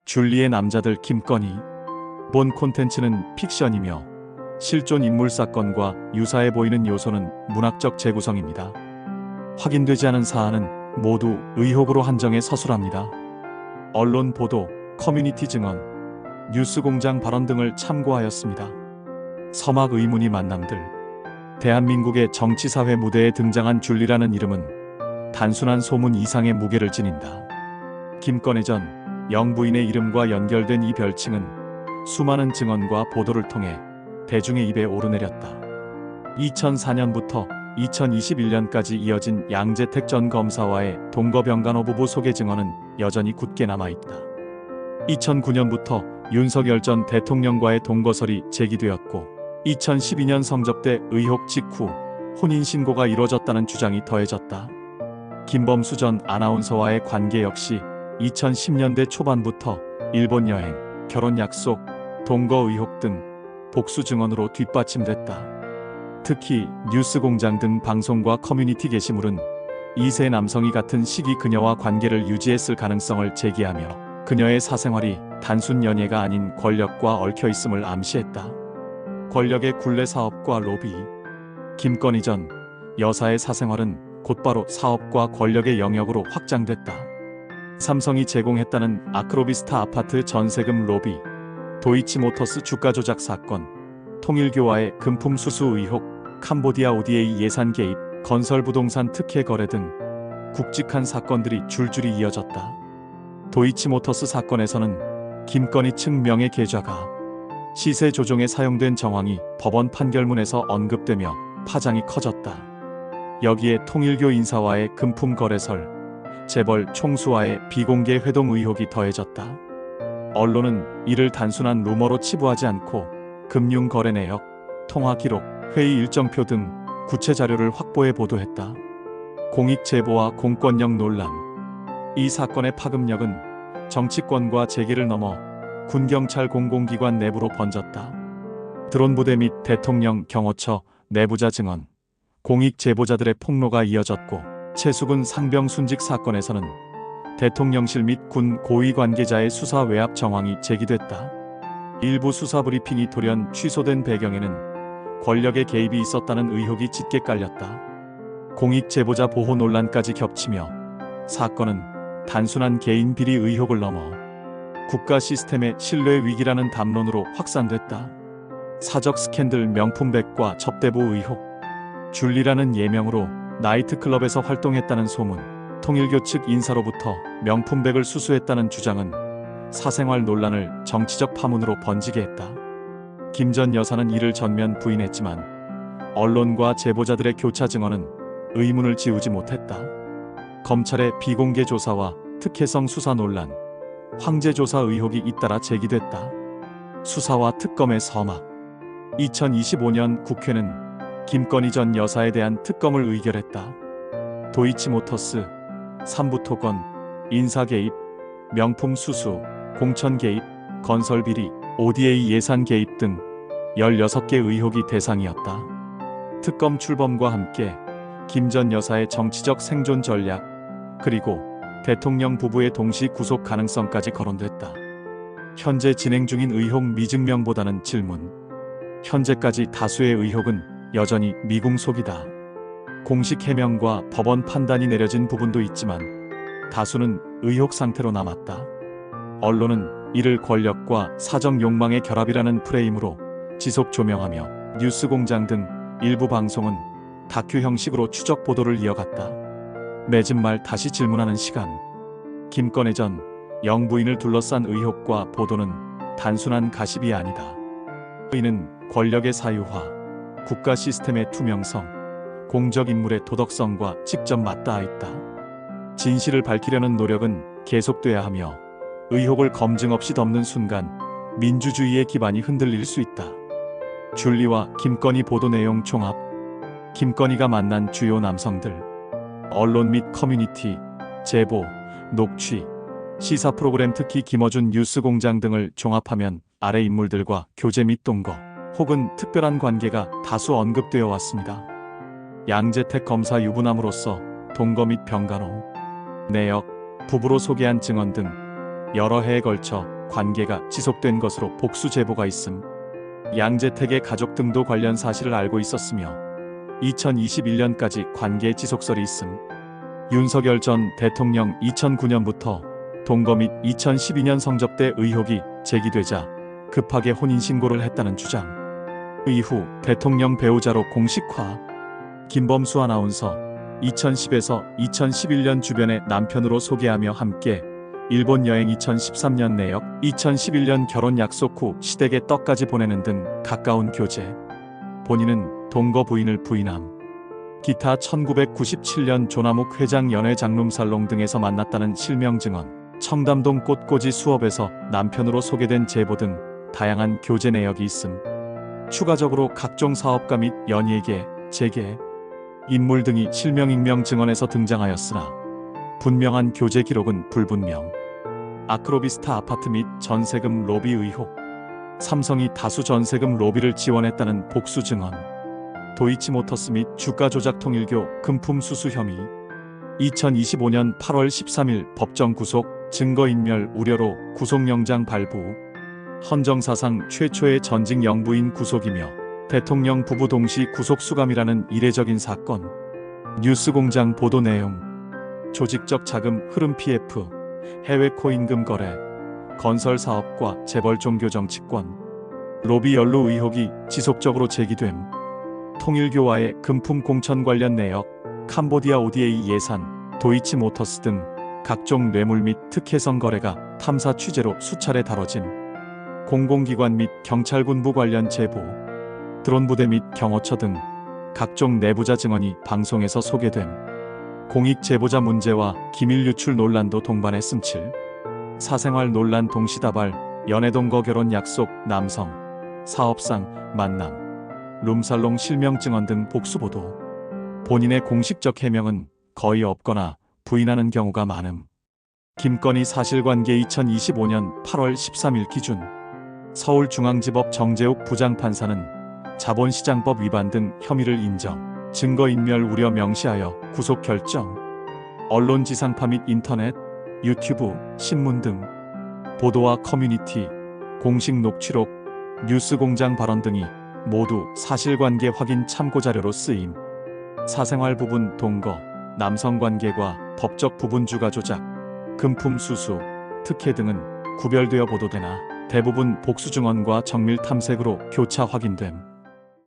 줄리의 남자들 김건희. 본 콘텐츠는 픽션이며 실존 인물 사건과 유사해 보이는 요소는 문학적 재구성입니다. 확인되지 않은 사안은 모두 의혹으로 한정해 서술합니다. 언론 보도, 커뮤니티 증언, 뉴스공장 발언 등을 참고하였습니다. 서막 의문의 만남들. 대한민국의 정치사회 무대에 등장한 줄리라는 이름은 단순한 소문 이상의 무게를 지닌다. 김건희 전 영부인의 이름과 연결된 이 별칭은 수많은 증언과 보도를 통해 대중의 입에 오르내렸다. 2004년부터 2021년까지 이어진 양재택 전 검사와의 동거병간호 부부 소개 증언은 여전히 굳게 남아있다. 2009년부터 윤석열 전 대통령과의 동거설이 제기되었고 2012년 성접대 의혹 직후 혼인신고가 이뤄졌다는 주장이 더해졌다. 김범수 전 아나운서와의 관계 역시 2010년대 초반부터 일본 여행, 결혼 약속, 동거 의혹 등 복수 증언으로 뒷받침됐다. 특히 뉴스공장 등 방송과 커뮤니티 게시물은 2세 남성이 같은 시기 그녀와 관계를 유지했을 가능성을 제기하며 그녀의 사생활이 단순 연애가 아닌 권력과 얽혀있음을 암시했다. 권력의 굴레 사업과 로비. 김건희 전 여사의 사생활은 곧바로 사업과 권력의 영역으로 확장됐다. 삼성이 제공했다는 아크로비스타 아파트 전세금 로비, 도이치모터스 주가 조작 사건, 통일교와의 금품 수수 의혹, 캄보디아 ODA 예산 개입, 건설부동산 특혜 거래 등 굵직한 사건들이 줄줄이 이어졌다. 도이치모터스 사건에서는 김건희 측 명의 계좌가 시세 조정에 사용된 정황이 법원 판결문에서 언급되며 파장이 커졌다. 여기에 통일교 인사와의 금품 거래설, 재벌 총수와의 비공개 회동 의혹이 더해졌다. 언론은 이를 단순한 루머로 치부하지 않고 금융 거래 내역, 통화 기록, 회의 일정표 등 구체 자료를 확보해 보도했다. 공익 제보와 공권력 논란. 이 사건의 파급력은 정치권과 재계를 넘어 군경찰 공공기관 내부로 번졌다. 드론 부대 및 대통령 경호처 내부자 증언, 공익 제보자들의 폭로가 이어졌고 최수근 상병 순직 사건에서는 대통령실 및 군 고위 관계자의 수사 외압 정황이 제기됐다. 일부 수사 브리핑이 돌연 취소된 배경에는 권력의 개입이 있었다는 의혹이 짙게 깔렸다. 공익 제보자 보호 논란까지 겹치며 사건은 단순한 개인 비리 의혹을 넘어 국가 시스템의 신뢰 위기라는 담론으로 확산됐다. 사적 스캔들 명품백과 접대부 의혹. 줄리라는 예명으로 나이트클럽에서 활동했다는 소문, 통일교 측 인사로부터 명품백을 수수했다는 주장은 사생활 논란을 정치적 파문으로 번지게 했다. 김 전 여사는 이를 전면 부인했지만 언론과 제보자들의 교차 증언은 의문을 지우지 못했다. 검찰의 비공개 조사와 특혜성 수사 논란, 황제 조사 의혹이 잇따라 제기됐다. 수사와 특검의 서막. 2025년 국회는 김건희 전 여사에 대한 특검을 의결했다. 도이치모터스, 삼부토건, 인사 개입, 명품 수수, 공천 개입, 건설 비리, ODA 예산 개입 등 16개 의혹이 대상이었다. 특검 출범과 함께 김 전 여사의 정치적 생존 전략, 그리고 대통령 부부의 동시 구속 가능성까지 거론됐다. 현재 진행 중인 의혹 미증명보다는 질문. 현재까지 다수의 의혹은 여전히 미궁속이다. 공식 해명과 법원 판단이 내려진 부분도 있지만 다수는 의혹 상태로 남았다. 언론은 이를 권력과 사정 욕망의 결합이라는 프레임으로 지속 조명하며 뉴스공장 등 일부 방송은 다큐 형식으로 추적 보도를 이어갔다. 맺은 말 다시 질문하는 시간. 김건희 전 영부인을 둘러싼 의혹과 보도는 단순한 가십이 아니다. 이는 권력의 사유화, 국가 시스템의 투명성, 공적 인물의 도덕성과 직접 맞닿아 있다. 진실을 밝히려는 노력은 계속돼야 하며 의혹을 검증 없이 덮는 순간 민주주의의 기반이 흔들릴 수 있다. 줄리와 김건희 보도 내용 종합. 김건희가 만난 주요 남성들. 언론 및 커뮤니티, 제보, 녹취, 시사 프로그램 특히 김어준 뉴스공장 등을 종합하면 아래 인물들과 교제 및 동거 혹은 특별한 관계가 다수 언급되어 왔습니다. 양재택 검사 유부남으로서 동거 및 병간호, 내역, 부부로 소개한 증언 등 여러 해에 걸쳐 관계가 지속된 것으로 복수 제보가 있음. 양재택의 가족 등도 관련 사실을 알고 있었으며 2021년까지 관계 지속설이 있음. 윤석열 전 대통령 2009년부터 동거 및 2012년 성접대 의혹이 제기되자 급하게 혼인신고를 했다는 주장. 이후 대통령 배우자로 공식화. 김범수 아나운서 2010에서 2011년 주변에 남편으로 소개하며 함께 일본 여행 2013년 내역, 2011년 결혼 약속 후 시댁에 떡까지 보내는 등 가까운 교제. 본인은 동거 부인을 부인함. 기타 1997년 조남욱 회장 연애 장룸살롱 등에서 만났다는 실명 증언, 청담동 꽃꽂이 수업에서 남편으로 소개된 제보 등 다양한 교제 내역이 있음. 추가적으로 각종 사업가 및 연예계, 재계, 인물 등이 실명 익명 증언에서 등장하였으나 분명한 교제 기록은 불분명. 아크로비스타 아파트 및 전세금 로비 의혹. 삼성이 다수 전세금 로비를 지원했다는 복수 증언. 도이치모터스 및 주가 조작 통일교 금품 수수 혐의. 2025년 8월 13일 법정 구속, 증거인멸 우려로 구속영장 발부. 헌정사상 최초의 전직 영부인 구속이며 대통령 부부 동시 구속 수감이라는 이례적인 사건. 뉴스공장 보도 내용. 조직적 자금 흐름 PF, 해외 코인금 거래, 건설 사업과 재벌 종교 정치권, 로비 연루 의혹이 지속적으로 제기됨. 통일교와의 금품 공천 관련 내역, 캄보디아 ODA 예산, 도이치모터스 등 각종 뇌물 및 특혜성 거래가 탐사 취재로 수차례 다뤄짐. 공공기관 및 경찰군부 관련 제보, 드론 부대 및 경호처 등 각종 내부자 증언이 방송에서 소개됨. 공익 제보자 문제와 기밀 유출 논란도 동반해 씀칠. 사생활 논란 동시다발, 연애동거 결혼 약속, 남성, 사업상, 만남, 룸살롱 실명 증언 등 복수보도. 본인의 공식적 해명은 거의 없거나 부인하는 경우가 많음. 김건희 사실관계 2025년 8월 13일 기준 서울중앙지법 정재욱 부장판사는 자본시장법 위반 등 혐의를 인정, 증거인멸 우려 명시하여 구속 결정. 언론 지상파 및 인터넷, 유튜브, 신문 등 보도와 커뮤니티, 공식 녹취록, 뉴스공장 발언 등이 모두 사실관계 확인 참고자료로 쓰임. 사생활 부분 동거, 남성관계과 법적 부분 주가 조작, 금품 수수, 특혜 등은 구별되어 보도되나 대부분 복수 증언과 정밀 탐색으로 교차 확인됨.